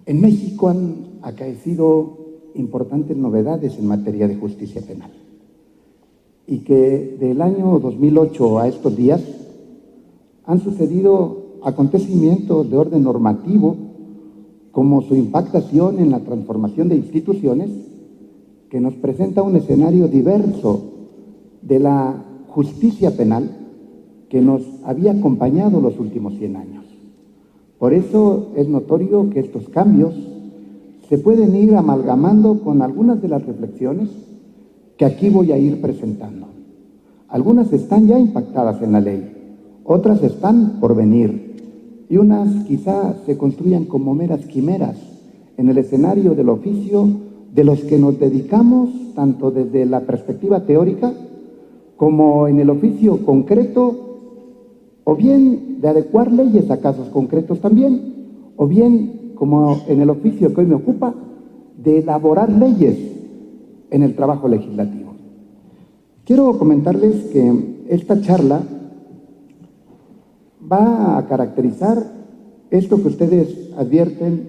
En México han acaecido importantes novedades en materia de justicia penal y que del año 2008 a estos días han sucedido acontecimientos de orden normativo como su impactación en la transformación de instituciones que nos presenta un escenario diverso de la justicia penal que nos había acompañado los últimos 100 años. Por eso es notorio que estos cambios se pueden ir amalgamando con algunas de las reflexiones que aquí voy a ir presentando. Algunas están ya impactadas en la ley, otras están por venir y unas quizá se construyan como meras quimeras en el escenario del oficio de los que nos dedicamos tanto desde la perspectiva teórica como en el oficio concreto, o bien de adecuar leyes a casos concretos también, o bien, como en el oficio que hoy me ocupa, de elaborar leyes en el trabajo legislativo. Quiero comentarles que esta charla va a caracterizar esto que ustedes advierten,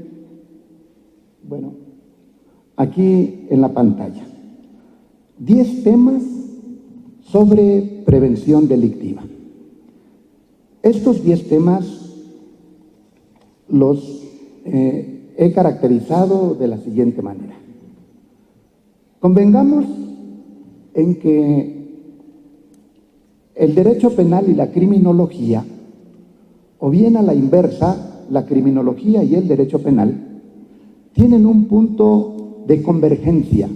bueno, aquí en la pantalla. 10 temas sobre prevención delictiva. Estos 10 temas los he caracterizado de la siguiente manera. Convengamos en que el derecho penal y la criminología, o bien a la inversa, la criminología y el derecho penal, tienen un punto de convergencia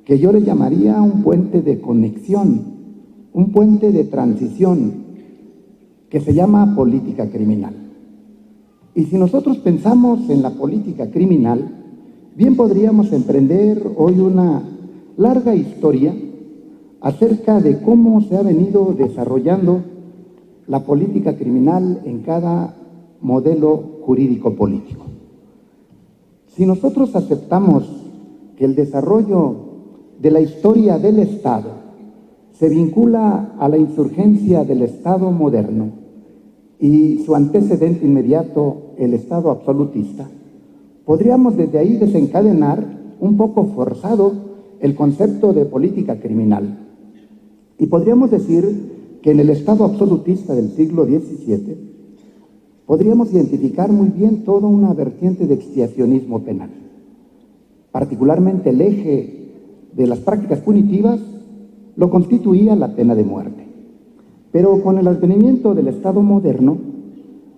que yo le llamaría un puente de conexión, un puente de transición, que se llama política criminal. Y si nosotros pensamos en la política criminal, bien podríamos emprender hoy una larga historia acerca de cómo se ha venido desarrollando la política criminal en cada modelo jurídico-político. Si nosotros aceptamos que el desarrollo de la historia del Estado se vincula a la insurgencia del Estado moderno, y su antecedente inmediato, el Estado absolutista, podríamos desde ahí desencadenar un poco forzado el concepto de política criminal. Y podríamos decir que en el Estado absolutista del siglo XVII podríamos identificar muy bien toda una vertiente de expiacionismo penal. Particularmente el eje de las prácticas punitivas lo constituía la pena de muerte. Pero con el advenimiento del Estado moderno,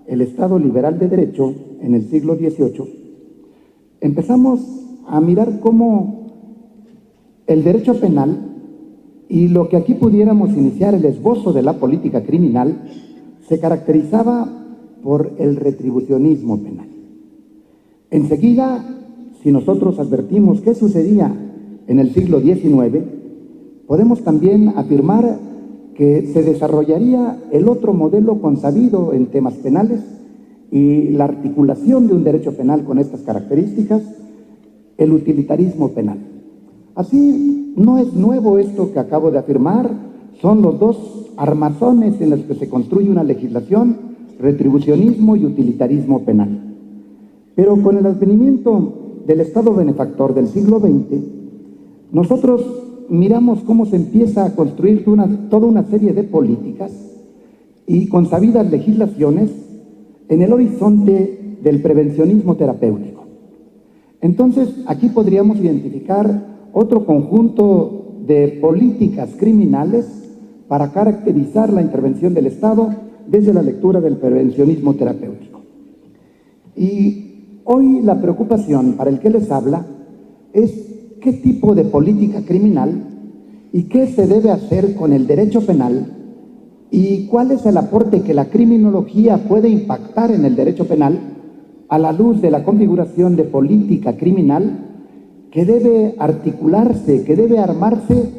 el Estado liberal de derecho, en el siglo XVIII, empezamos a mirar cómo el derecho penal y lo que aquí pudiéramos iniciar el esbozo de la política criminal se caracterizaba por el retribucionismo penal. Enseguida, si nosotros advertimos qué sucedía en el siglo XIX, podemos también afirmar que se desarrollaría el otro modelo consabido en temas penales y la articulación de un derecho penal con estas características, el utilitarismo penal. Así, no es nuevo esto que acabo de afirmar, son los dos armazones en los que se construye una legislación, retribucionismo y utilitarismo penal. Pero con el advenimiento del Estado benefactor del siglo XX, nosotros miramos cómo se empieza a construir toda una serie de políticas y consabidas legislaciones en el horizonte del prevencionismo terapéutico. Entonces, aquí podríamos identificar otro conjunto de políticas criminales para caracterizar la intervención del Estado desde la lectura del prevencionismo terapéutico. Y hoy la preocupación para el que les habla es qué tipo de política criminal y qué se debe hacer con el derecho penal y cuál es el aporte que la criminología puede impactar en el derecho penal a la luz de la configuración de política criminal que debe articularse, que debe armarse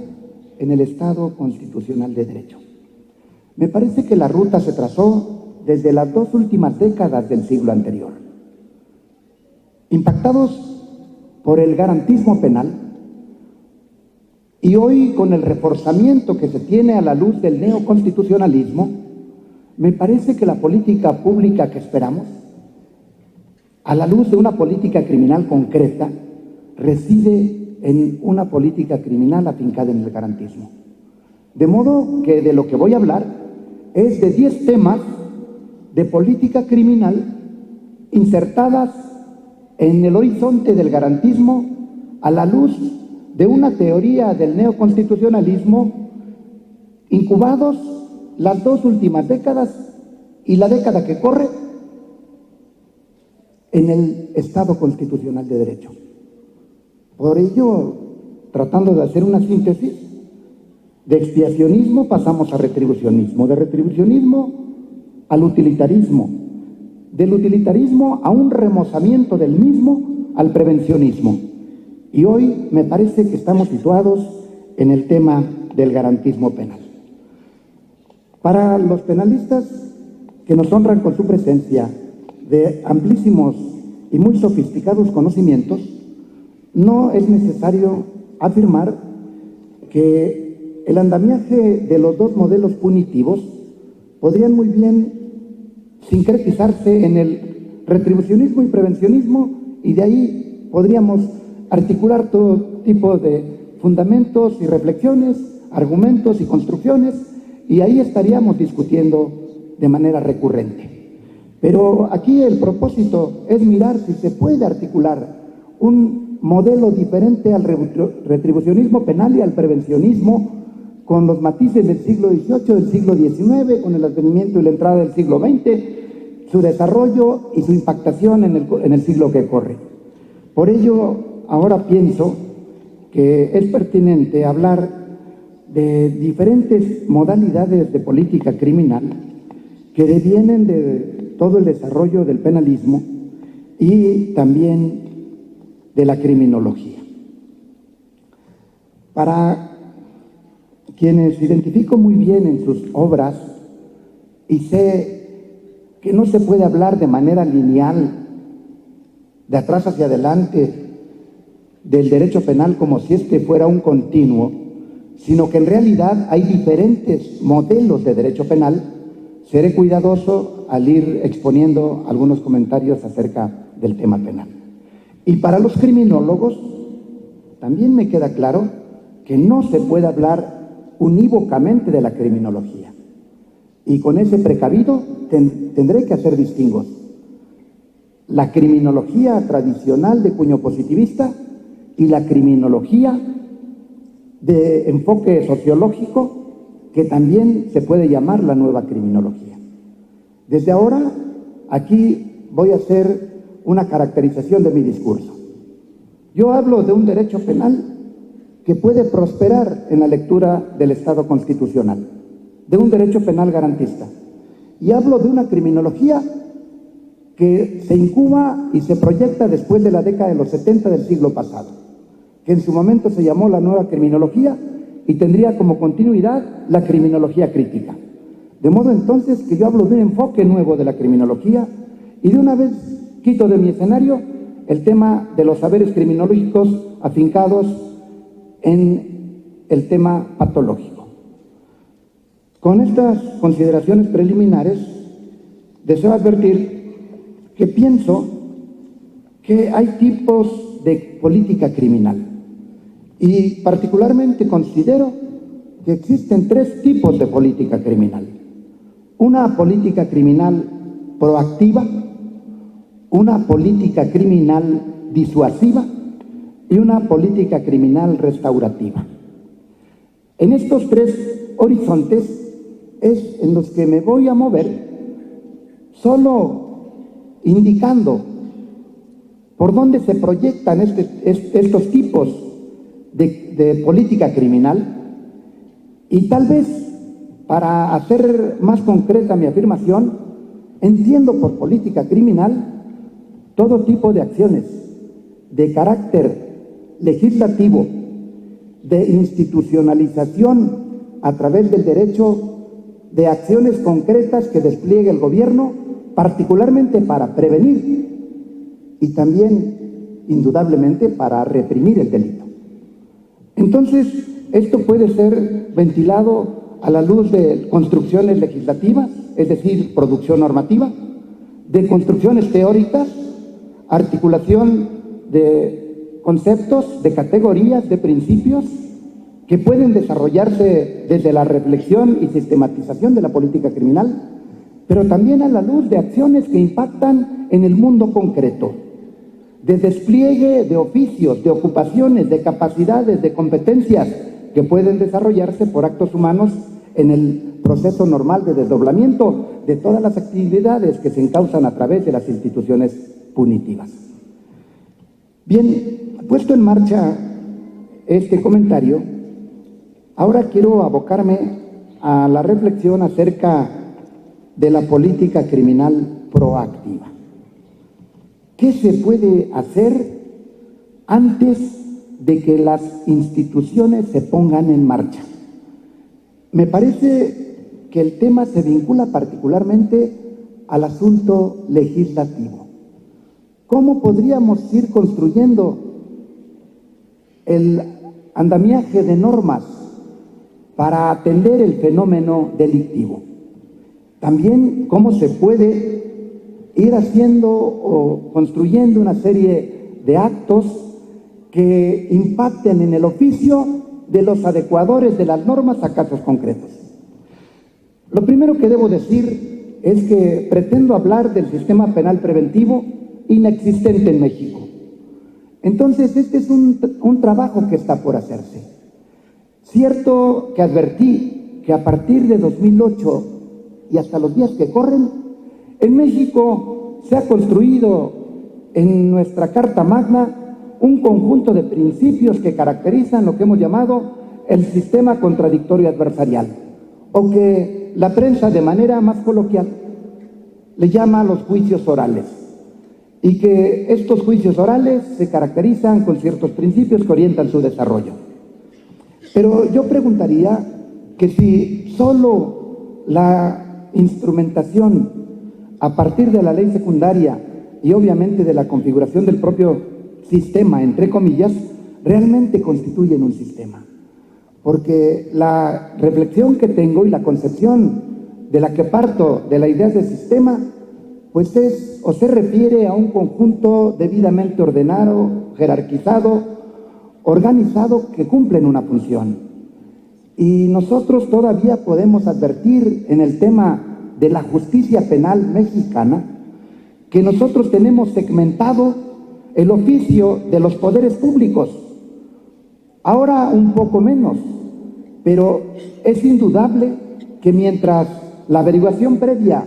en el Estado constitucional de derecho. Me parece que la ruta se trazó desde las 2 últimas décadas del siglo anterior. Impactados por el garantismo penal, y hoy con el reforzamiento que se tiene a la luz del neoconstitucionalismo, me parece que la política pública que esperamos a la luz de una política criminal concreta, reside en una política criminal afincada en el garantismo. De modo que de lo que voy a hablar es de 10 temas de política criminal insertadas en el horizonte del garantismo a la luz de una teoría del neoconstitucionalismo incubados las 2 últimas décadas y la década que corre en el Estado constitucional de derecho. Por ello, tratando de hacer una síntesis, de expiacionismo pasamos a retribucionismo, de retribucionismo al utilitarismo, del utilitarismo a un remozamiento del mismo al prevencionismo. Y hoy me parece que estamos situados en el tema del garantismo penal. Para los penalistas que nos honran con su presencia de amplísimos y muy sofisticados conocimientos, no es necesario afirmar que el andamiaje de los 2 modelos punitivos podrían muy bien sincretizarse en el retribucionismo y prevencionismo, y de ahí podríamos articular todo tipo de fundamentos y reflexiones, argumentos y construcciones, y ahí estaríamos discutiendo de manera recurrente. Pero aquí el propósito es mirar si se puede articular un modelo diferente al retribucionismo penal y al prevencionismo, con los matices del siglo XVIII, del siglo XIX, con el advenimiento y la entrada del siglo XX, su desarrollo y su impactación en el siglo que corre. Por ello, ahora pienso que es pertinente hablar de diferentes modalidades de política criminal que devienen de todo el desarrollo del penalismo y también de la criminología. Para quienes identifico muy bien en sus obras y sé que no se puede hablar de manera lineal, de atrás hacia adelante, del derecho penal como si este fuera un continuo, sino que en realidad hay diferentes modelos de derecho penal, seré cuidadoso al ir exponiendo algunos comentarios acerca del tema penal. Y para los criminólogos también me queda claro que no se puede hablar unívocamente de la criminología. Y con ese precavido tendré que hacer distingos. La criminología tradicional de cuño positivista y la criminología de enfoque sociológico, que también se puede llamar la nueva criminología. Desde ahora, aquí voy a hacer una caracterización de mi discurso. Yo hablo de un derecho penal que puede prosperar en la lectura del Estado constitucional, de un derecho penal garantista. Y hablo de una criminología que se incuba y se proyecta después de la década de los 70 del siglo pasado, que en su momento se llamó la nueva criminología y tendría como continuidad la criminología crítica. De modo entonces que yo hablo de un enfoque nuevo de la criminología y de una vez quito de mi escenario el tema de los saberes criminológicos afincados en el tema patológico. Con estas consideraciones preliminares, deseo advertir que pienso que hay tipos de política criminal y particularmente considero que existen 3 tipos de política criminal. Una política criminal proactiva, una política criminal disuasiva y una política criminal restaurativa. En estos 3 horizontes es en los que me voy a mover, solo indicando por dónde se proyectan estos tipos de política criminal, y tal vez para hacer más concreta mi afirmación, entiendo por política criminal todo tipo de acciones de carácter legislativo, de institucionalización a través del derecho, de acciones concretas que despliegue el gobierno, particularmente para prevenir y también, indudablemente, para reprimir el delito. Entonces, esto puede ser ventilado a la luz de construcciones legislativas, es decir, producción normativa, de construcciones teóricas, articulación de conceptos, de categorías, de principios que pueden desarrollarse desde la reflexión y sistematización de la política criminal, pero también a la luz de acciones que impactan en el mundo concreto, de despliegue de oficios, de ocupaciones, de capacidades, de competencias que pueden desarrollarse por actos humanos en el proceso normal de desdoblamiento de todas las actividades que se encausan a través de las instituciones punitivas. Bien, puesto en marcha este comentario, ahora quiero abocarme a la reflexión acerca de la política criminal proactiva. ¿Qué se puede hacer antes de que las instituciones se pongan en marcha? Me parece que el tema se vincula particularmente al asunto legislativo. ¿Cómo podríamos ir construyendo el andamiaje de normas para atender el fenómeno delictivo? También cómo se puede ir haciendo o construyendo una serie de actos que impacten en el oficio de los adecuadores de las normas a casos concretos. Lo primero que debo decir es que pretendo hablar del sistema penal preventivo inexistente en México. Entonces, este es un trabajo que está por hacerse. Cierto que advertí que a partir de 2008 y hasta los días que corren, en México se ha construido en nuestra Carta Magna un conjunto de principios que caracterizan lo que hemos llamado el sistema contradictorio adversarial, o que la prensa de manera más coloquial le llama los juicios orales, y que estos juicios orales se caracterizan con ciertos principios que orientan su desarrollo. Pero yo preguntaría que si solo la instrumentación a partir de la ley secundaria y obviamente de la configuración del propio sistema, entre comillas, realmente constituyen un sistema. Porque la reflexión que tengo y la concepción de la que parto de la idea de sistema, pues es o se refiere a un conjunto debidamente ordenado, jerarquizado, organizado, que cumplen una función. Y nosotros todavía podemos advertir en el tema de la justicia penal mexicana que nosotros tenemos segmentado el oficio de los poderes públicos. Ahora un poco menos, pero es indudable que mientras la averiguación previa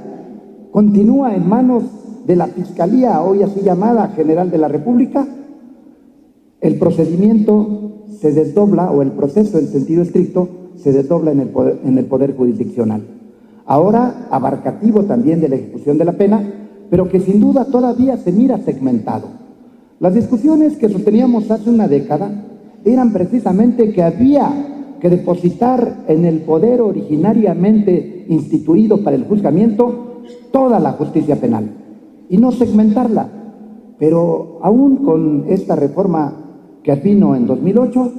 continúa en manos de la Fiscalía, hoy así llamada General de la República, el procedimiento se desdobla, o el proceso en sentido estricto, se desdobla en el poder jurisdiccional. Ahora abarcativo también de la ejecución de la pena, pero que sin duda todavía se mira segmentado. Las discusiones que sosteníamos hace una década eran precisamente que había que depositar en el poder originariamente instituido para el juzgamiento toda la justicia penal y no segmentarla. Pero aún con esta reforma que vino en 2008,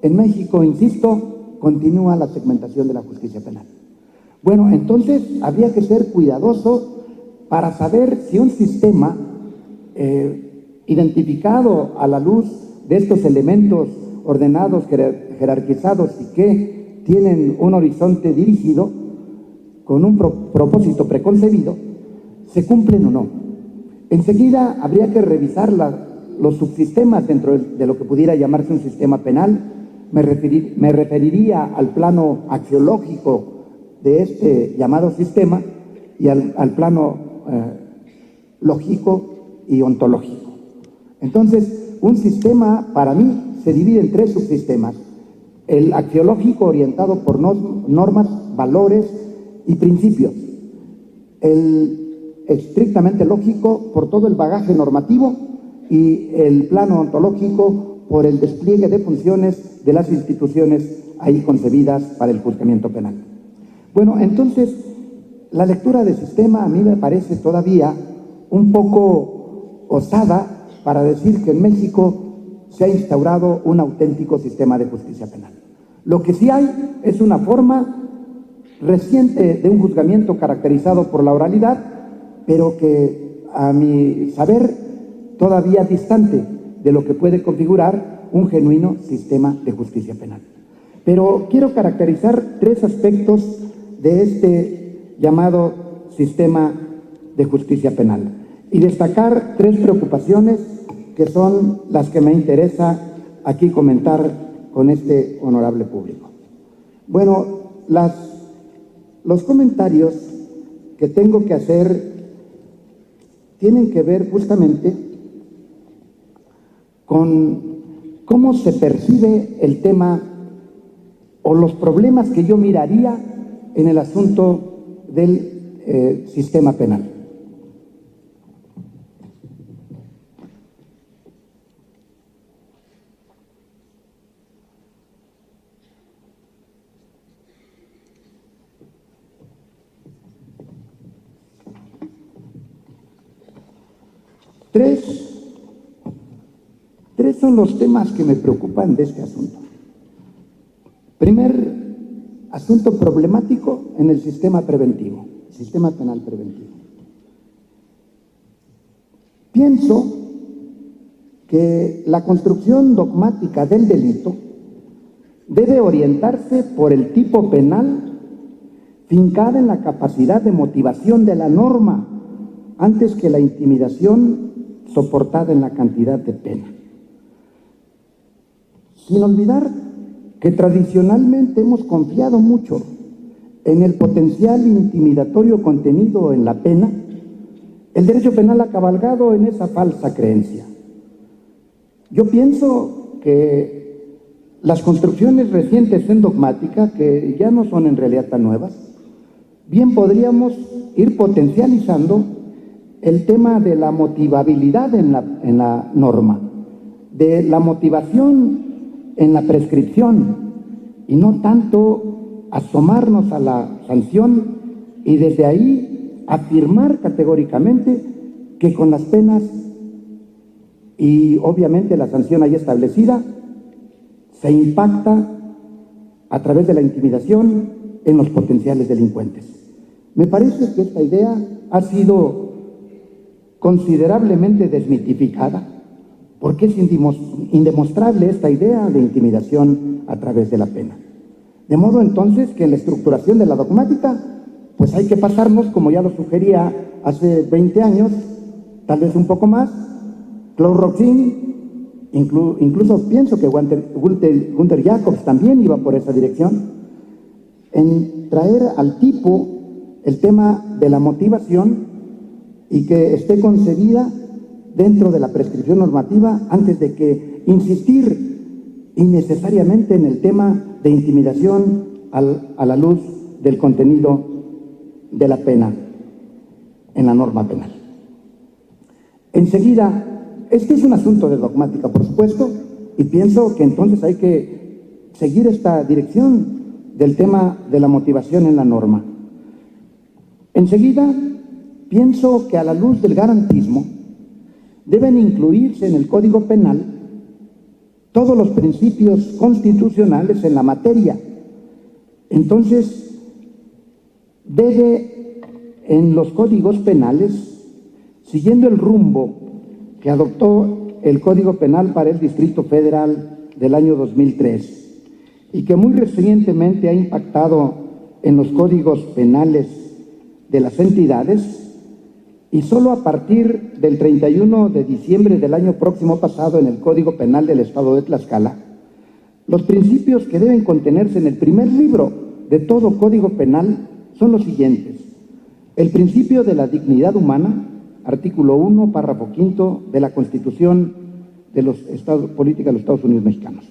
en México, insisto, continúa la segmentación de la justicia penal. Bueno, entonces habría que ser cuidadoso para saber si un sistema identificado a la luz de estos elementos ordenados, jerarquizados y que tienen un horizonte dirigido con un propósito preconcebido, se cumplen o no. Enseguida habría que revisar los subsistemas dentro de lo que pudiera llamarse un sistema penal. Me referiría al plano axiológico de este llamado sistema y al plano lógico y ontológico. Entonces, un sistema para mí se divide en tres subsistemas: el axiológico, orientado por normas, valores y principios; el estrictamente lógico, por todo el bagaje normativo; y el plano ontológico, por el despliegue de funciones de las instituciones ahí concebidas para el juzgamiento penal. Bueno, entonces, la lectura de sistema a mí me parece todavía un poco osada para decir que en México se ha instaurado un auténtico sistema de justicia penal. Lo que sí hay es una forma reciente de un juzgamiento caracterizado por la oralidad, pero que, a mi saber, todavía distante de lo que puede configurar un genuino sistema de justicia penal. Pero quiero caracterizar tres aspectos de este llamado sistema de justicia penal y destacar tres preocupaciones que son las que me interesa aquí comentar con este honorable público. Bueno, los comentarios que tengo que hacer tienen que ver justamente con cómo se percibe el tema o los problemas que yo miraría en el asunto del sistema penal. Tres son los temas que me preocupan de este asunto. Primer asunto problemático en el sistema preventivo, sistema penal preventivo. Pienso que la construcción dogmática del delito debe orientarse por el tipo penal fincada en la capacidad de motivación de la norma antes que la intimidación soportada en la cantidad de pena. Sin olvidar que tradicionalmente hemos confiado mucho en el potencial intimidatorio contenido en la pena, el derecho penal ha cabalgado en esa falsa creencia. Yo pienso que las construcciones recientes en dogmática, que ya no son en realidad tan nuevas, bien podríamos ir potencializando el tema de la motivabilidad en la norma, de la motivación en la prescripción, y no tanto asomarnos a la sanción y desde ahí afirmar categóricamente que con las penas y obviamente la sanción ahí establecida se impacta a través de la intimidación en los potenciales delincuentes. Me parece que esta idea ha sido considerablemente desmitificada, porque es indemostrable esta idea de intimidación a través de la pena. De modo entonces que en la estructuración de la dogmática, pues hay que pasarnos, como ya lo sugería hace 20 años, tal vez un poco más, Claude Roxin, incluso pienso que Gunther Jacobs también iba por esa dirección, en traer al tipo el tema de la motivación y que esté concebida dentro de la prescripción normativa antes de que insistir innecesariamente en el tema de intimidación a la luz del contenido de la pena en la norma penal. Enseguida, este es un asunto de dogmática, por supuesto, y pienso que entonces hay que seguir esta dirección del tema de la motivación en la norma. Enseguida, pienso que a la luz del garantismo deben incluirse en el Código Penal todos los principios constitucionales en la materia. Entonces, debe en los códigos penales, siguiendo el rumbo que adoptó el Código Penal para el Distrito Federal del año 2003 y que muy recientemente ha impactado en los códigos penales de las entidades, y solo a partir del 31 de diciembre del año próximo pasado en el Código Penal del Estado de Tlaxcala, los principios que deben contenerse en el primer libro de todo Código Penal son los siguientes. El principio de la dignidad humana, artículo 1, párrafo 5 de la Constitución de los Estados Política de los Estados Unidos Mexicanos.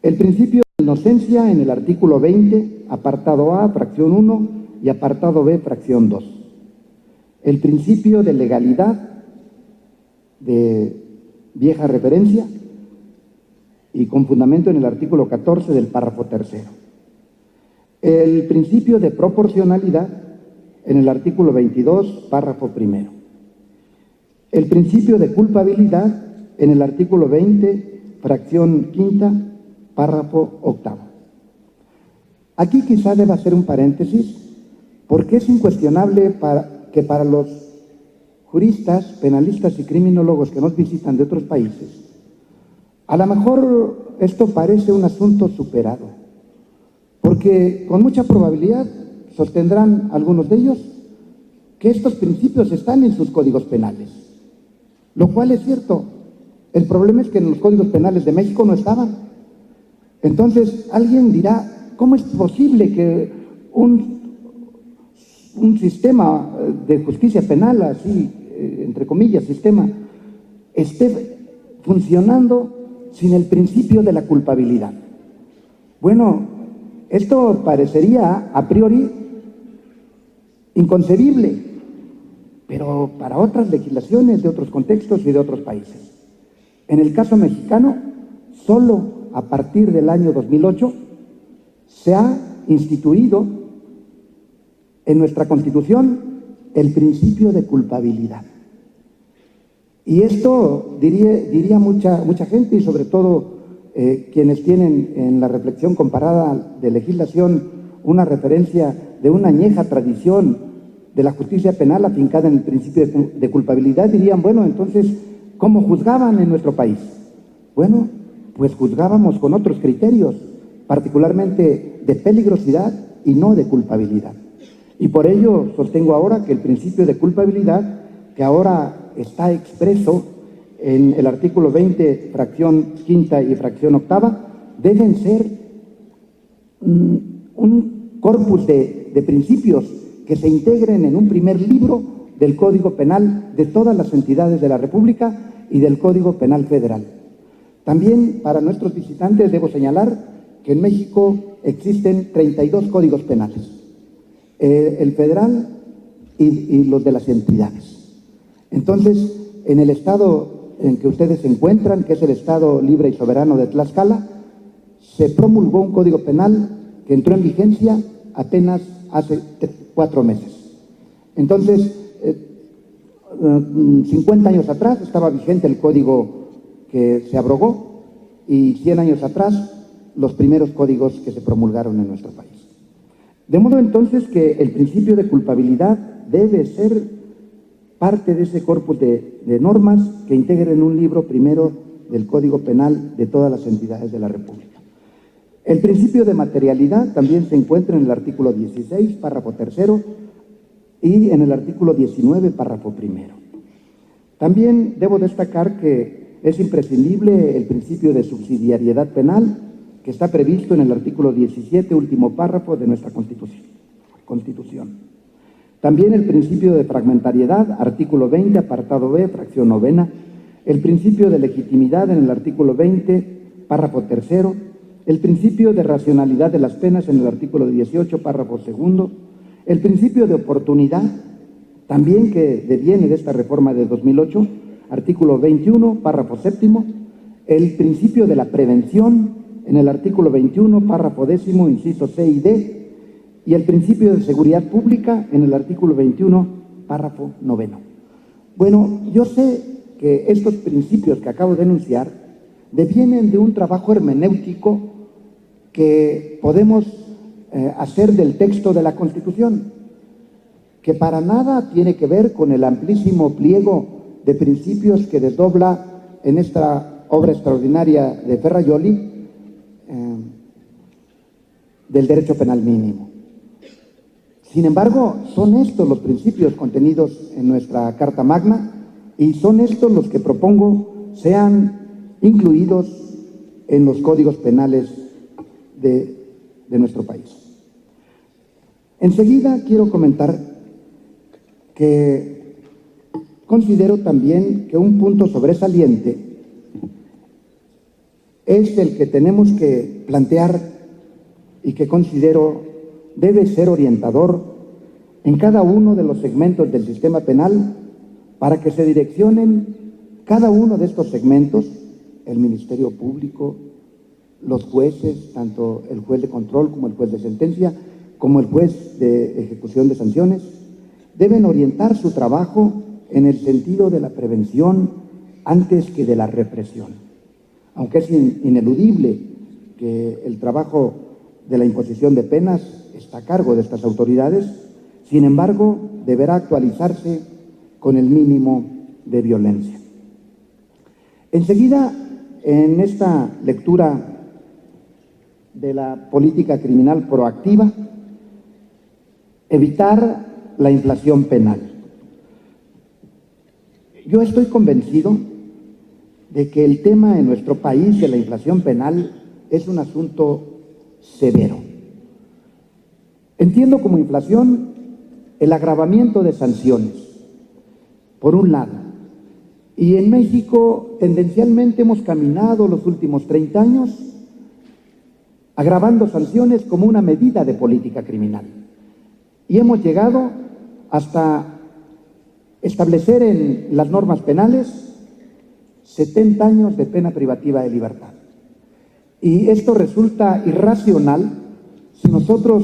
El principio de inocencia en el artículo 20, apartado A, fracción 1 y apartado B, fracción 2. El principio de legalidad de vieja referencia y con fundamento en el artículo 14 del párrafo 3. El principio de proporcionalidad en el artículo 22, párrafo 1. El principio de culpabilidad en el artículo 20, fracción 5, párrafo 8. Aquí quizá deba hacer un paréntesis, porque es incuestionable que para los juristas, penalistas y criminólogos que nos visitan de otros países, a lo mejor esto parece un asunto superado, porque con mucha probabilidad sostendrán algunos de ellos que estos principios están en sus códigos penales, lo cual es cierto. El problema es que en los códigos penales de México no estaban. Entonces, alguien dirá, ¿cómo es posible que un sistema de justicia penal, así, entre comillas, sistema, esté funcionando sin el principio de la culpabilidad? Bueno, esto parecería a priori inconcebible, pero para otras legislaciones de otros contextos y de otros países. En el caso mexicano, solo a partir del año 2008 se ha instituido en nuestra Constitución el principio de culpabilidad. Y esto diría mucha gente, y sobre todo quienes tienen en la reflexión comparada de legislación una referencia de una añeja tradición de la justicia penal afincada en el principio de culpabilidad, dirían, bueno, entonces, ¿cómo juzgaban en nuestro país? Bueno, pues juzgábamos con otros criterios, particularmente de peligrosidad y no de culpabilidad. Y por ello sostengo ahora que el principio de culpabilidad, que ahora está expreso en el artículo 20, fracción quinta y fracción octava, deben ser un corpus de principios que se integren en un primer libro del Código Penal de todas las entidades de la República y del Código Penal Federal. También para nuestros visitantes debo señalar que en México existen 32 códigos penales, el federal y los de las entidades. Entonces, en el estado en que ustedes se encuentran, que es el Estado Libre y Soberano de Tlaxcala, se promulgó un código penal que entró en vigencia apenas hace 4 meses. Entonces, 50 años atrás estaba vigente el código que se abrogó y 100 años atrás los primeros códigos que se promulgaron en nuestro país. De modo entonces que el principio de culpabilidad debe ser parte de ese corpus de normas que integren un libro primero del Código Penal de todas las entidades de la República. El principio de materialidad también se encuentra en el artículo 16, párrafo tercero, y en el artículo 19, párrafo primero. También debo destacar que es imprescindible el principio de subsidiariedad penal, que está previsto en el artículo 17, último párrafo de nuestra Constitución. También el principio de fragmentariedad, artículo 20, apartado B, fracción novena. El principio de legitimidad en el artículo 20, párrafo tercero. El principio de racionalidad de las penas en el artículo 18, párrafo segundo. El principio de oportunidad, también que deviene de esta reforma de 2008, artículo 21, párrafo séptimo. El principio de la prevención en el artículo 21, párrafo décimo, inciso C y D. Y el principio de seguridad pública en el artículo 21, párrafo noveno. Bueno, yo sé que estos principios que acabo de enunciar devienen de un trabajo hermenéutico que podemos hacer del texto de la Constitución, que para nada tiene que ver con el amplísimo pliego de principios que desdobla en esta obra extraordinaria de Ferrajoli del derecho penal mínimo. Sin embargo, son estos los principios contenidos en nuestra Carta Magna y son estos los que propongo sean incluidos en los códigos penales de nuestro país. Enseguida quiero comentar que considero también que un punto sobresaliente es el que tenemos que plantear y que considero debe ser orientador en cada uno de los segmentos del sistema penal para que se direccionen cada uno de estos segmentos, el Ministerio Público, los jueces, tanto el juez de control como el juez de sentencia, como el juez de ejecución de sanciones, deben orientar su trabajo en el sentido de la prevención antes que de la represión. Aunque es ineludible que el trabajo de la imposición de penas está a cargo de estas autoridades, sin embargo, deberá actualizarse con el mínimo de violencia. Enseguida, en esta lectura de la política criminal proactiva, evitar la inflación penal. Yo estoy convencido de que el tema en nuestro país de la inflación penal es un asunto severo. Entiendo como inflación el agravamiento de sanciones, por un lado, y en México tendencialmente hemos caminado los últimos 30 años agravando sanciones como una medida de política criminal. Y hemos llegado hasta establecer en las normas penales 70 años de pena privativa de libertad. Y esto resulta irracional si nosotros,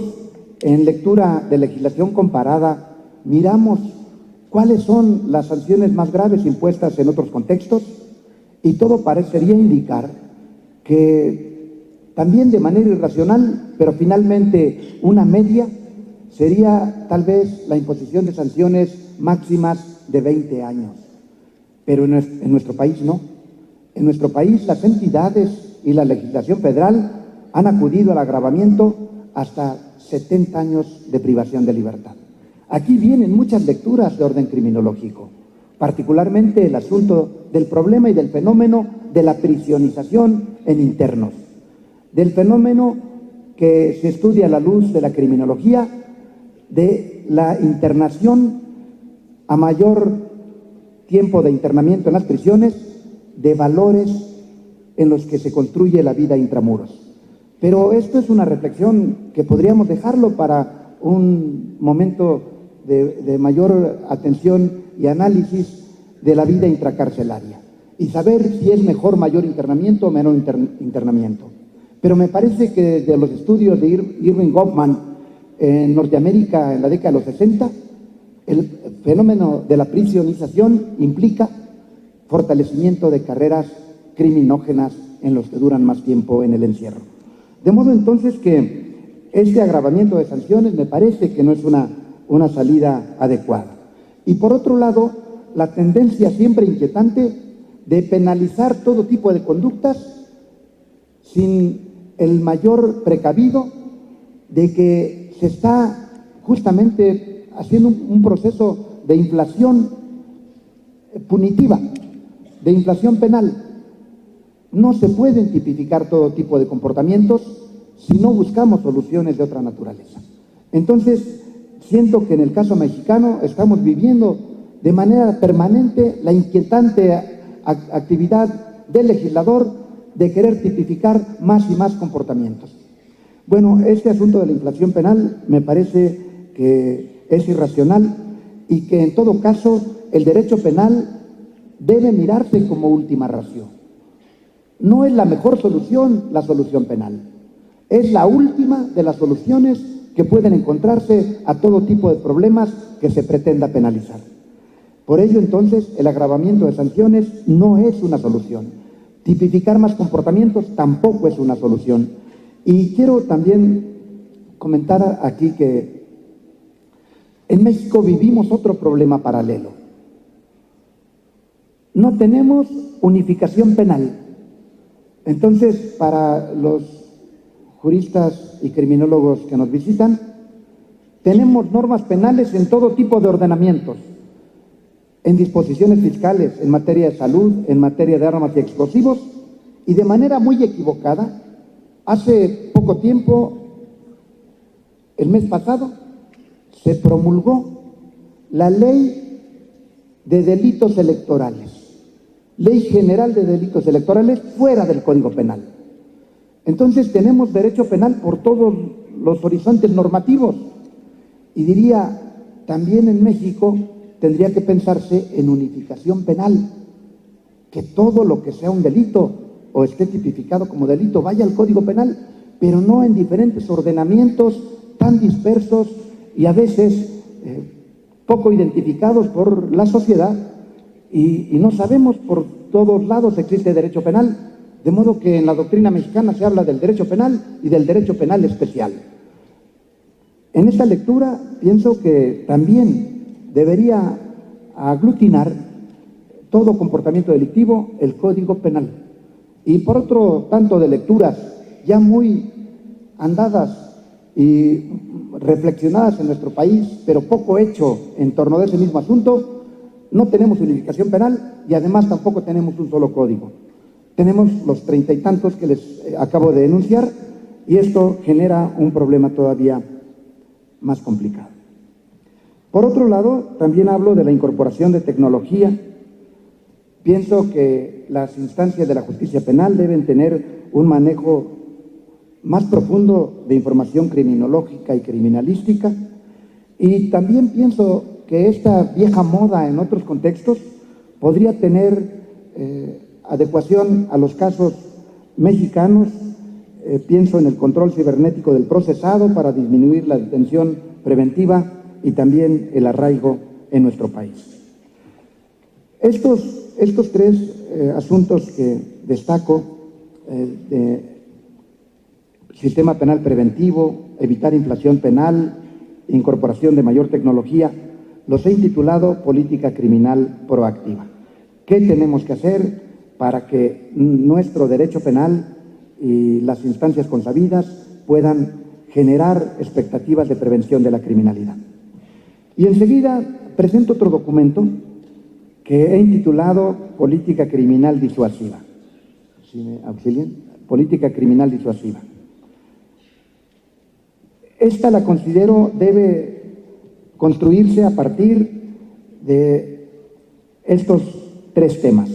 en lectura de legislación comparada, miramos cuáles son las sanciones más graves impuestas en otros contextos, y todo parecería indicar que también de manera irracional, pero finalmente una media, sería tal vez la imposición de sanciones máximas de 20 años. Pero en nuestro país no. En nuestro país las entidades y la legislación federal han acudido al agravamiento hasta 70 años de privación de libertad. Aquí vienen muchas lecturas de orden criminológico, particularmente el asunto del problema y del fenómeno de la prisionización en internos, del fenómeno que se estudia a la luz de la criminología, de la internación a mayor tiempo de internamiento en las prisiones, de valores en los que se construye la vida intramuros. Pero esto es una reflexión que podríamos dejarlo para un momento de mayor atención y análisis de la vida intracarcelaria y saber si es mejor mayor internamiento o menor internamiento. Pero me parece que desde los estudios de Irving Goffman en Norteamérica en la década de los 60, el fenómeno de la prisionización implica fortalecimiento de carreras criminógenas en los que duran más tiempo en el encierro. De modo entonces que este agravamiento de sanciones me parece que no es una salida adecuada. Y por otro lado, la tendencia siempre inquietante de penalizar todo tipo de conductas sin el mayor precavido de que se está justamente haciendo un proceso de inflación punitiva, de inflación penal. No se pueden tipificar todo tipo de comportamientos si no buscamos soluciones de otra naturaleza. Entonces, siento que en el caso mexicano estamos viviendo de manera permanente la inquietante actividad del legislador de querer tipificar más y más comportamientos. Bueno, este asunto de la inflación penal me parece que es irracional y que en todo caso el derecho penal debe mirarse como última ratio. No es la mejor solución la solución penal, es la última de las soluciones que pueden encontrarse a todo tipo de problemas que se pretenda penalizar. Por ello, entonces, el agravamiento de sanciones no es una solución. Tipificar más comportamientos tampoco es una solución. Y quiero también comentar aquí que en México vivimos otro problema paralelo. No tenemos unificación penal. Entonces, para los juristas y criminólogos que nos visitan, tenemos normas penales en todo tipo de ordenamientos, en disposiciones fiscales, en materia de salud, en materia de armas y explosivos, y de manera muy equivocada, hace poco tiempo, el mes pasado, se promulgó la Ley de Delitos Electorales, Ley General de Delitos Electorales fuera del Código Penal. Entonces tenemos derecho penal por todos los horizontes normativos, y diría, también en México tendría que pensarse en unificación penal, que todo lo que sea un delito o esté tipificado como delito vaya al Código Penal, pero no en diferentes ordenamientos tan dispersos y a veces poco identificados por la sociedad, y no sabemos, por todos lados existe derecho penal, de modo que en la doctrina mexicana se habla del derecho penal y del derecho penal especial. En esta lectura pienso que también debería a aglutinar todo comportamiento delictivo, el Código Penal. Y por otro tanto de lecturas ya muy andadas y reflexionadas en nuestro país, pero poco hecho en torno de ese mismo asunto, no tenemos unificación penal y además tampoco tenemos un solo código. Tenemos los 30 y tantos que les acabo de enunciar y esto genera un problema todavía más complicado. Por otro lado, también hablo de la incorporación de tecnología. Pienso que las instancias de la justicia penal deben tener un manejo más profundo de información criminológica y criminalística, y también pienso que esta vieja moda en otros contextos podría tener adecuación a los casos mexicanos. Pienso en el control cibernético del procesado para disminuir la detención preventiva y también el arraigo en nuestro país. Estos tres asuntos que destaco, de sistema penal preventivo, evitar inflación penal, incorporación de mayor tecnología, los he intitulado Política Criminal Proactiva. ¿Qué tenemos que hacer para que nuestro derecho penal y las instancias consabidas puedan generar expectativas de prevención de la criminalidad? Y enseguida presento otro documento que he intitulado Política Criminal Disuasiva. ¿Sí me auxilian? Política Criminal Disuasiva. Esta la considero debe construirse a partir de estos tres temas: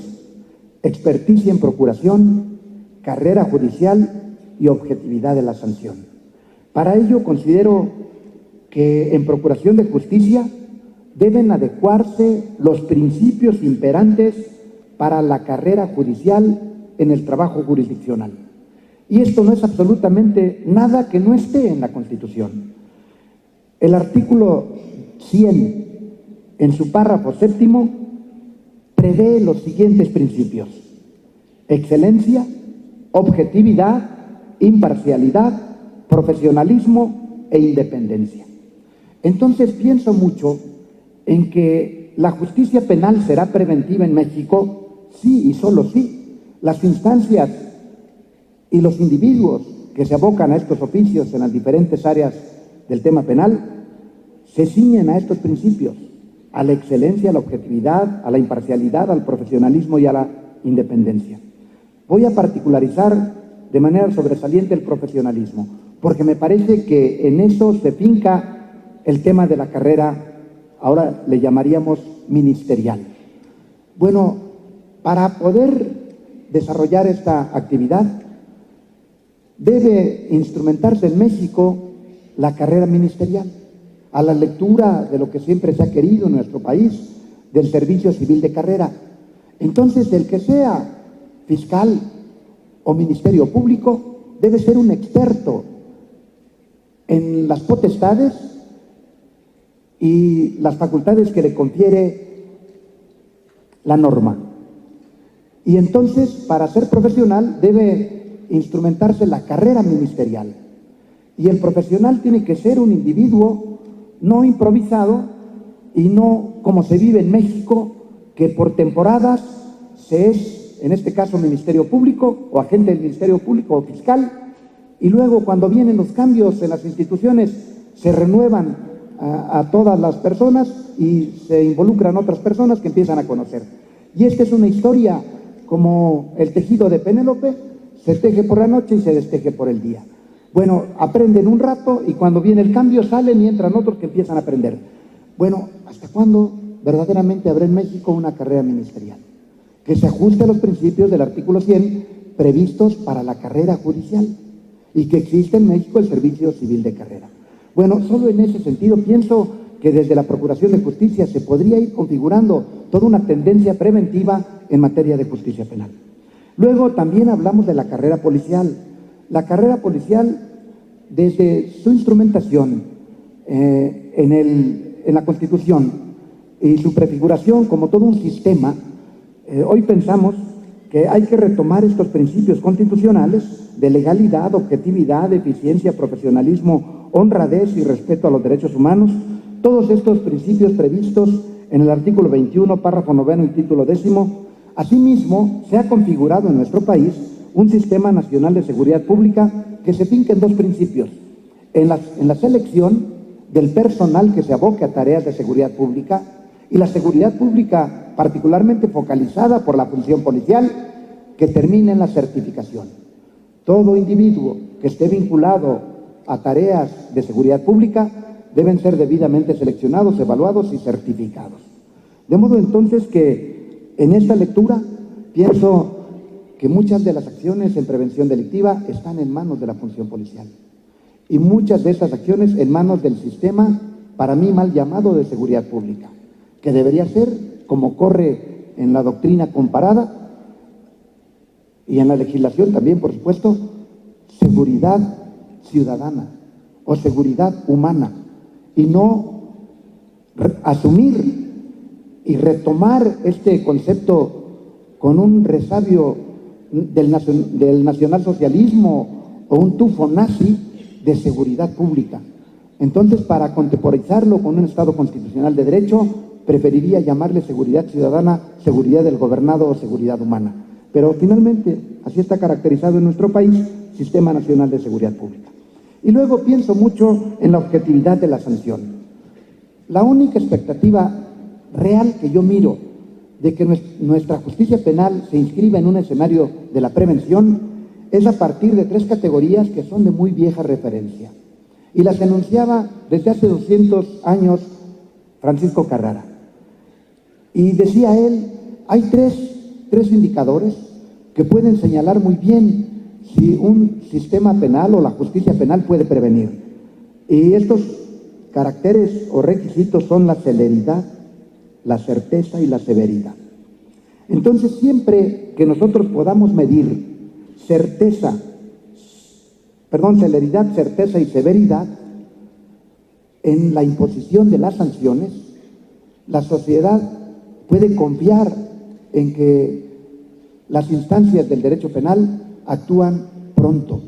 experticia en procuración, carrera judicial y objetividad de la sanción. Para ello considero que en procuración de justicia deben adecuarse los principios imperantes para la carrera judicial en el trabajo jurisdiccional. Y esto no es absolutamente nada que no esté en la Constitución. El artículo 100, en su párrafo séptimo, prevé los siguientes principios: excelencia, objetividad, imparcialidad, profesionalismo e independencia. Entonces pienso mucho en que la justicia penal será preventiva en México, sí y solo sí. Las instancias y los individuos que se abocan a estos oficios en las diferentes áreas del tema penal se ciñen a estos principios: a la excelencia, a la objetividad, a la imparcialidad, al profesionalismo y a la independencia. Voy a particularizar de manera sobresaliente el profesionalismo, porque me parece que en eso se finca el tema de la carrera, ahora le llamaríamos ministerial. Bueno, para poder desarrollar esta actividad, debe instrumentarse en México la carrera ministerial, a la lectura de lo que siempre se ha querido en nuestro país, del servicio civil de carrera. Entonces, el que sea fiscal o ministerio público debe ser un experto en las potestades y las facultades que le confiere la norma. Y entonces, para ser profesional, debe instrumentarse la carrera ministerial. Y el profesional tiene que ser un individuo no improvisado y no como se vive en México, que por temporadas se es, en este caso, Ministerio Público o agente del Ministerio Público o fiscal, y luego cuando vienen los cambios en las instituciones se renuevan a todas las personas y se involucran otras personas que empiezan a conocer. Y esta es una historia como el tejido de Penélope: se teje por la noche y se desteje por el día. Bueno, aprenden un rato y cuando viene el cambio salen y entran otros que empiezan a aprender. Bueno, ¿hasta cuándo verdaderamente habrá en México una carrera ministerial que se ajuste a los principios del artículo 100 previstos para la carrera judicial y que existe en México el servicio civil de carrera? Bueno, solo en ese sentido pienso que desde la Procuración de Justicia se podría ir configurando toda una tendencia preventiva en materia de justicia penal. Luego también hablamos de la carrera policial. La carrera policial, desde su instrumentación en la Constitución y su prefiguración como todo un sistema, hoy pensamos que hay que retomar estos principios constitucionales de legalidad, objetividad, eficiencia, profesionalismo, honradez y respeto a los derechos humanos, todos estos principios previstos en el artículo 21, párrafo 9 y título 10. Asimismo, se ha configurado en nuestro país un sistema nacional de seguridad pública que se finca en dos principios: en la selección del personal que se aboque a tareas de seguridad pública, y la seguridad pública particularmente focalizada por la función policial, que termine en la certificación. Todo individuo que esté vinculado a tareas de seguridad pública deben ser debidamente seleccionados, evaluados y certificados. De modo entonces que en esta lectura pienso que muchas de las acciones en prevención delictiva están en manos de la función policial y muchas de estas acciones en manos del sistema, para mí mal llamado, de seguridad pública, que debería ser, como corre en la doctrina comparada y en la legislación también, por supuesto, seguridad ciudadana o seguridad humana, y no asumir y retomar este concepto con un resabio del nacionalsocialismo o un tufo nazi de seguridad pública. Entonces, para contemporizarlo con un Estado constitucional de derecho, preferiría llamarle seguridad ciudadana, seguridad del gobernado o seguridad humana. Pero finalmente, así está caracterizado en nuestro país, Sistema Nacional de Seguridad Pública. Y luego pienso mucho en la objetividad de la sanción. La única expectativa real que yo miro de que nuestra justicia penal se inscriba en un escenario de la prevención es a partir de tres categorías que son de muy vieja referencia. Y las enunciaba desde hace 200 años Francisco Carrara. Y decía él, hay tres indicadores que pueden señalar muy bien si un sistema penal o la justicia penal puede prevenir. Y estos caracteres o requisitos son la celeridad, la certeza y la severidad. Entonces, siempre que nosotros podamos medir celeridad, certeza y severidad en la imposición de las sanciones, la sociedad puede confiar en que las instancias del derecho penal actúan pronto.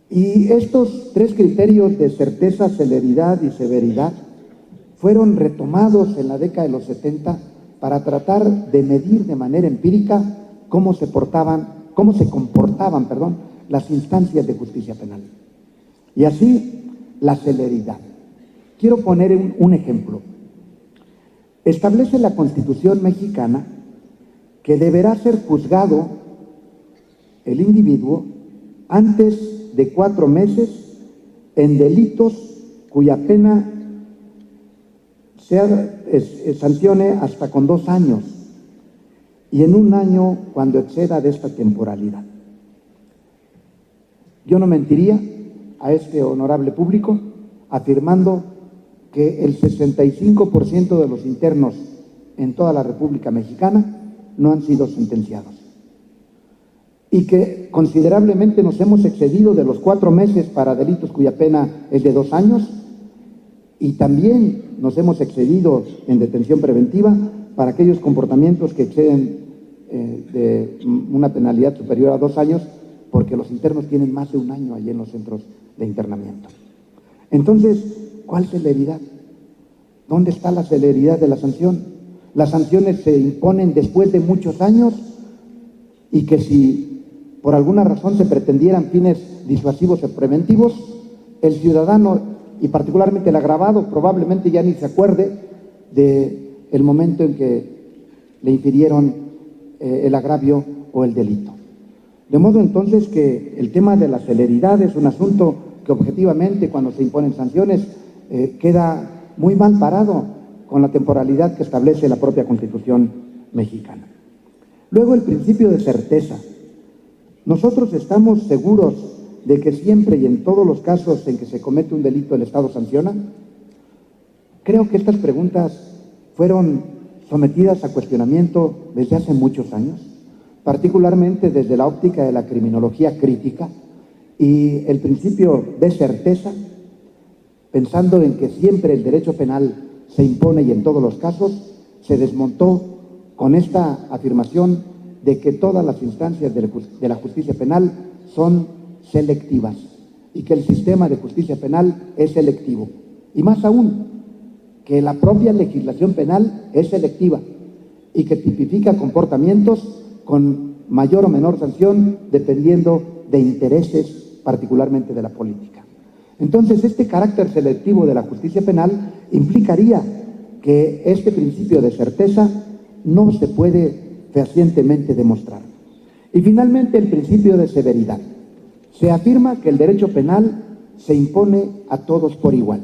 Y estos tres criterios de certeza, celeridad y severidad fueron retomados en la década de los 70 para tratar de medir de manera empírica cómo se comportaban las instancias de justicia penal. Y así, la celeridad. Quiero poner un ejemplo. Establece la Constitución mexicana que deberá ser juzgado el individuo antes de 4 meses en delitos cuya pena sancione hasta con 2 años, y en 1 año cuando exceda de esta temporalidad. Yo no mentiría a este honorable público afirmando que el 65% de los internos en toda la República Mexicana no han sido sentenciados, y que considerablemente nos hemos excedido de los 4 meses para delitos cuya pena es de 2 años, y también nos hemos excedido en detención preventiva para aquellos comportamientos que exceden de una penalidad superior a 2 años, porque los internos tienen más de 1 año allí en los centros de internamiento. Entonces, ¿cuál celeridad? ¿Dónde está la celeridad de la sanción? Las sanciones se imponen después de muchos años, y que si por alguna razón se pretendieran fines disuasivos o preventivos, el ciudadano y particularmente el agravado probablemente ya ni se acuerde del momento en que le infirieron el agravio o el delito. De modo entonces que el tema de la celeridad es un asunto que objetivamente, cuando se imponen sanciones, queda muy mal parado con la temporalidad que establece la propia Constitución mexicana. Luego, el principio de certeza. Nosotros estamos seguros de que siempre y en todos los casos en que se comete un delito el Estado sanciona. Creo que estas preguntas fueron sometidas a cuestionamiento desde hace muchos años, particularmente desde la óptica de la criminología crítica, y el principio de certeza, pensando en que siempre el derecho penal se impone y en todos los casos, se desmontó con esta afirmación de que todas las instancias de la justicia penal son selectivas y que el sistema de justicia penal es selectivo. Y más aún, que la propia legislación penal es selectiva y que tipifica comportamientos con mayor o menor sanción dependiendo de intereses, particularmente de la política. Entonces, este carácter selectivo de la justicia penal implicaría que este principio de certeza no se puede fehacientemente demostrar. Y finalmente, el principio de severidad. Se afirma que el derecho penal se impone a todos por igual.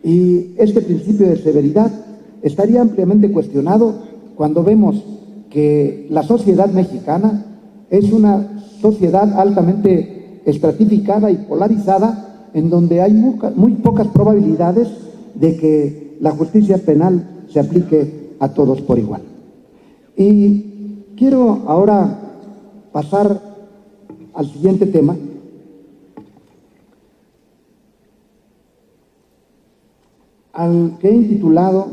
Y este principio de severidad estaría ampliamente cuestionado cuando vemos que la sociedad mexicana es una sociedad altamente estratificada y polarizada, en donde hay muy pocas probabilidades de que la justicia penal se aplique a todos por igual. Y quiero ahora pasar al siguiente tema, al que he intitulado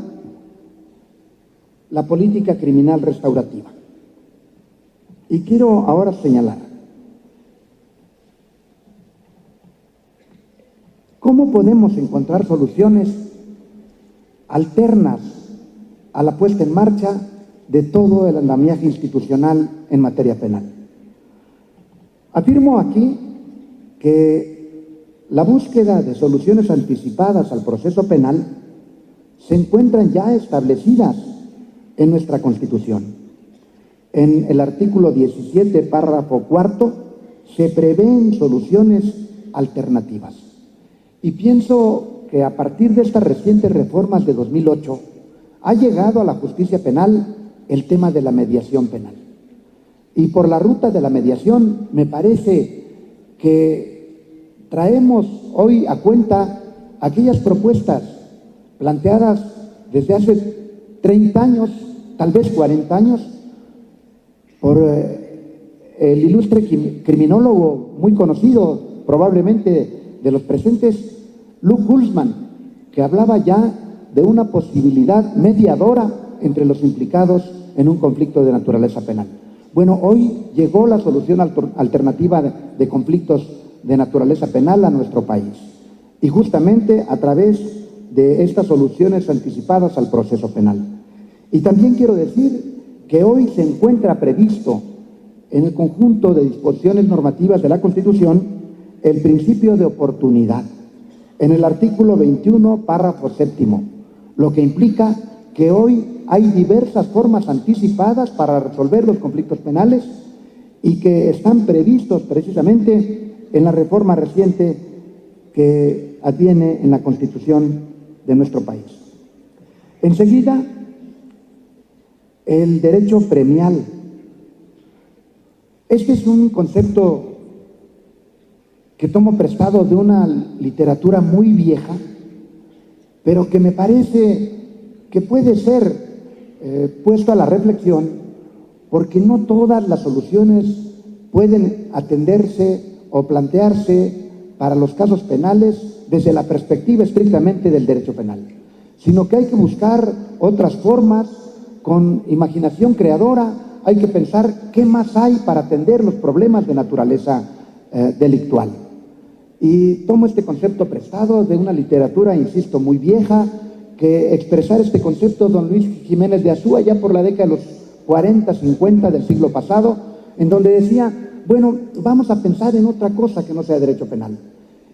la política criminal restaurativa. Y quiero ahora señalar cómo podemos encontrar soluciones alternas a la puesta en marcha de todo el andamiaje institucional en materia penal. Afirmo aquí que la búsqueda de soluciones anticipadas al proceso penal se encuentran ya establecidas en nuestra Constitución. En el artículo 17, párrafo cuarto, se prevén soluciones alternativas. Y pienso que a partir de estas recientes reformas de 2008 ha llegado a la justicia penal el tema de la mediación penal. Y por la ruta de la mediación me parece que traemos hoy a cuenta aquellas propuestas planteadas desde hace 30 años, tal vez 40 años, por el ilustre criminólogo muy conocido, probablemente de los presentes, Luke Guzmán, que hablaba ya de una posibilidad mediadora entre los implicados en un conflicto de naturaleza penal. Bueno, hoy llegó la solución alternativa de conflictos de naturaleza penal a nuestro país, y justamente a través de estas soluciones anticipadas al proceso penal. Y también quiero decir que hoy se encuentra previsto en el conjunto de disposiciones normativas de la Constitución el principio de oportunidad, en el artículo 21, párrafo séptimo, lo que implica que hoy hay diversas formas anticipadas para resolver los conflictos penales y que están previstos precisamente en la reforma reciente que adviene en la Constitución de nuestro país. Enseguida, el derecho premial. Este es un concepto que tomo prestado de una literatura muy vieja, pero que me parece que puede ser puesto a la reflexión, porque no todas las soluciones pueden atenderse o plantearse para los casos penales desde la perspectiva estrictamente del derecho penal, sino que hay que buscar otras formas con imaginación creadora. Hay que pensar qué más hay para atender los problemas de naturaleza delictual. Y tomo este concepto prestado de una literatura, insisto, muy vieja, que expresar este concepto don Luis Jiménez de Azúa ya por la década de los 40, 50 del siglo pasado, en donde decía, bueno, vamos a pensar en otra cosa que no sea derecho penal.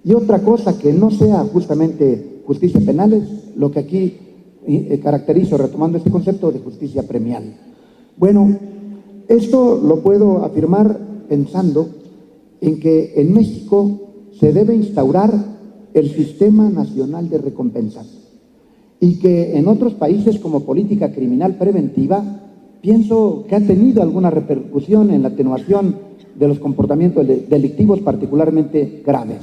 Y otra cosa que no sea justamente justicia penal es lo que aquí caracterizo, retomando este concepto de justicia premial. Bueno, esto lo puedo afirmar pensando en que en México se debe instaurar el Sistema Nacional de Recompensas y que en otros países como política criminal preventiva pienso que ha tenido alguna repercusión en la atenuación de los comportamientos delictivos particularmente graves.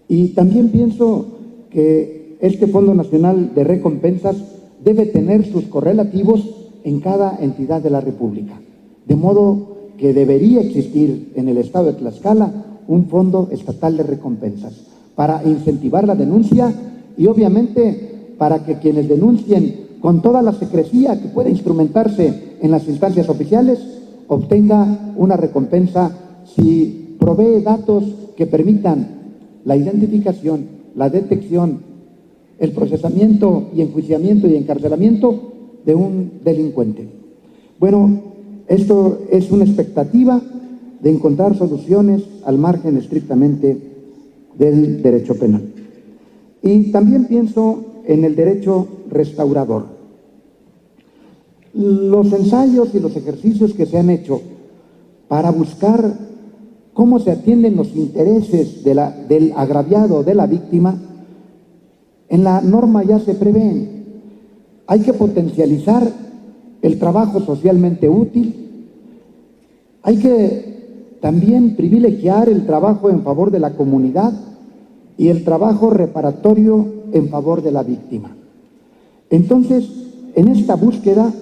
Y también pienso que este Fondo Nacional de Recompensas debe tener sus correlativos en cada entidad de la República, de modo que debería existir en el estado de Tlaxcala un Fondo Estatal de Recompensas para incentivar la denuncia y obviamente para que quienes denuncien con toda la secrecía que puede instrumentarse en las instancias oficiales obtenga una recompensa si provee datos que permitan la identificación, la detección el procesamiento y enjuiciamiento y encarcelamiento de un delincuente. Bueno, esto es una expectativa de encontrar soluciones al margen estrictamente del derecho penal. Y también pienso en el derecho restaurador. Los ensayos y los ejercicios que se han hecho para buscar cómo se atienden los intereses del agraviado, de la víctima, en la norma ya se prevén. Hay que potencializar el trabajo socialmente útil, hay que también privilegiar el trabajo en favor de la comunidad y el trabajo reparatorio en favor de la víctima. Entonces, en esta búsqueda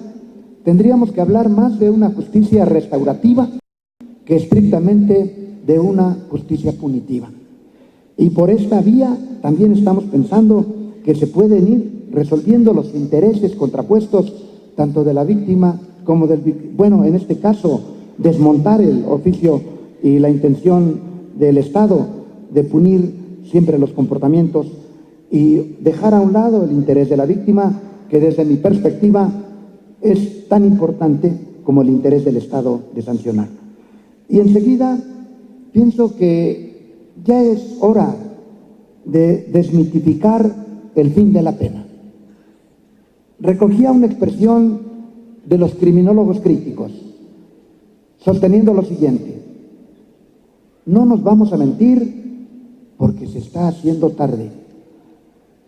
tendríamos que hablar más de una justicia restaurativa que estrictamente de una justicia punitiva. Y por esta vía también estamos pensando que se pueden ir resolviendo los intereses contrapuestos tanto de la víctima como bueno, en este caso, desmontar el oficio y la intención del Estado de punir siempre los comportamientos y dejar a un lado el interés de la víctima, que desde mi perspectiva es tan importante como el interés del Estado de sancionar. Y enseguida pienso que ya es hora de desmitificar el fin de la pena. Recogía una expresión de los criminólogos críticos, sosteniendo lo siguiente: no nos vamos a mentir porque se está haciendo tarde.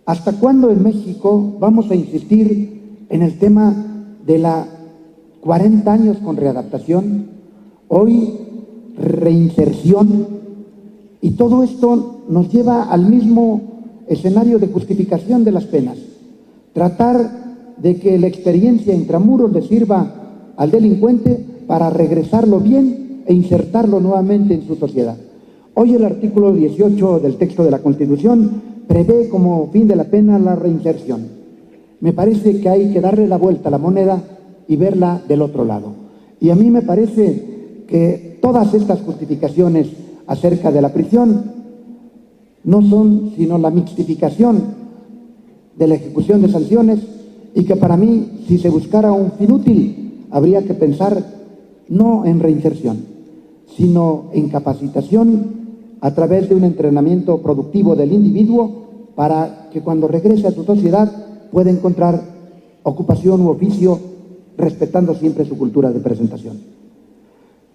¿Hasta cuándo en México vamos a insistir en el tema de la 40 años con readaptación, hoy reinserción? Y todo esto nos lleva al mismo escenario de justificación de las penas. Tratar de que la experiencia intramuros le sirva al delincuente para regresarlo bien e insertarlo nuevamente en su sociedad. Hoy el artículo 18 del texto de la Constitución prevé como fin de la pena la reinserción. Me parece que hay que darle la vuelta a la moneda y verla del otro lado. Y a mí me parece que todas estas justificaciones acerca de la prisión no son sino la mixtificación de la ejecución de sanciones, y que para mí, si se buscara un fin útil, habría que pensar no en reinserción, sino en capacitación a través de un entrenamiento productivo del individuo para que cuando regrese a su sociedad pueda encontrar ocupación u oficio, respetando siempre su cultura de presentación.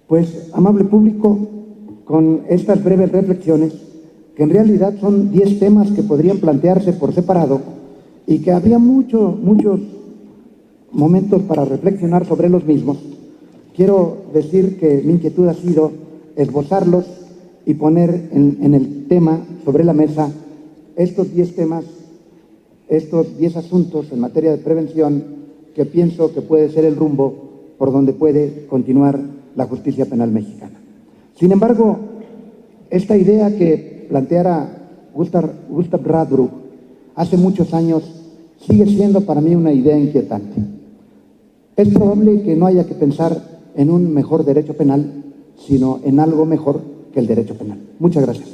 Pues, amable público, con estas breves reflexiones, que en realidad son 10 temas que podrían plantearse por separado y que habría muchos momentos para reflexionar sobre los mismos, quiero decir que mi inquietud ha sido esbozarlos y poner en el tema sobre la mesa estos 10 temas, estos 10 asuntos en materia de prevención que pienso que puede ser el rumbo por donde puede continuar la justicia penal mexicana. Sin embargo, esta idea que planteara Gustav Radbruch hace muchos años sigue siendo para mí una idea inquietante. Es probable que no haya que pensar en un mejor derecho penal, sino en algo mejor que el derecho penal. Muchas gracias.